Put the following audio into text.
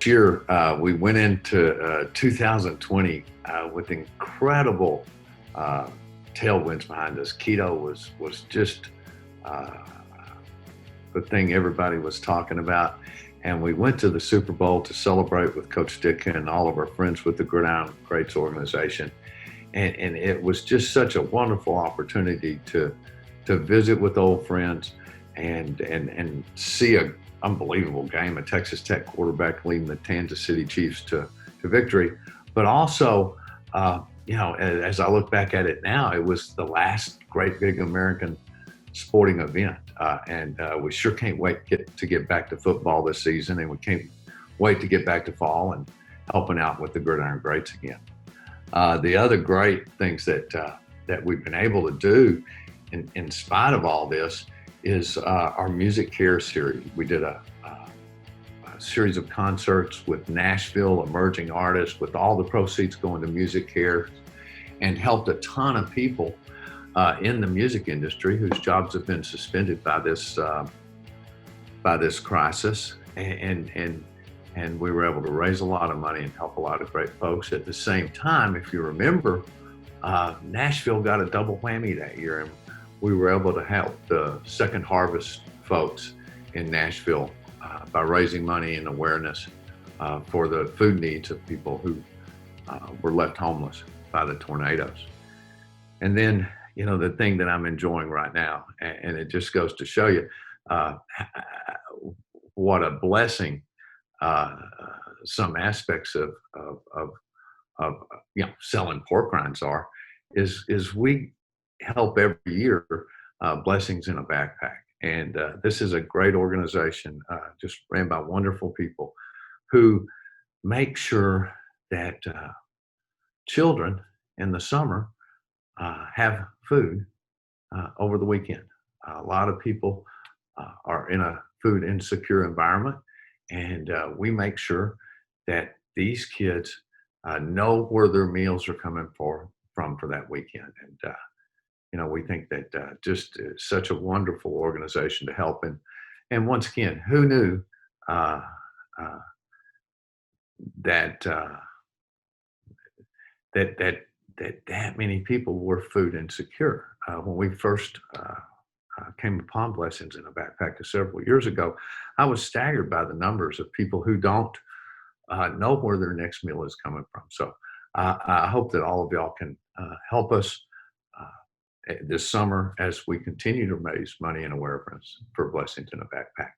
year, we went into 2020 with incredible uh, tailwinds behind us. Keto was just uh, the thing everybody was talking about, and we went to the Super Bowl to celebrate with Coach Ditka and all of our friends with the Gridiron Greats organization, and it was just such a wonderful opportunity to visit with old friends and see a unbelievable game, a Texas Tech quarterback leading the Kansas City Chiefs to victory. But also, as I look back at it now, it was the last great big American sporting event. And we sure can't wait to get back to football this season, and we can't wait to get back to fall and helping out with the Gridiron Greats again. The other great things that we've been able to do in spite of all this is our Music Care series. We did a series of concerts with Nashville emerging artists, with all the proceeds going to Music Care, and helped a ton of people in the music industry whose jobs have been suspended by this crisis. And we were able to raise a lot of money and help a lot of great folks. At the same time, if you remember, Nashville got a double whammy that year, and we were able to help the Second Harvest folks in Nashville by raising money and awareness for the food needs of people who were left homeless by the tornadoes. And then, the thing that I'm enjoying right now, and it just goes to show you what a blessing some aspects of selling pork rinds are, is we help every year Blessings in a Backpack. And this is a great organization, just ran by wonderful people who make sure that children in the summer have food over the weekend. A lot of people are in a food insecure environment, and we make sure that these kids know where their meals are coming from for that weekend. And we think that just such a wonderful organization to help. And once again, who knew that that many people were food insecure? When we first came upon Blessings in a Backpack several years ago, I was staggered by the numbers of people who don't know where their next meal is coming from. So I hope that all of y'all can help us this summer as we continue to raise money and awareness for Blessings in a Backpack.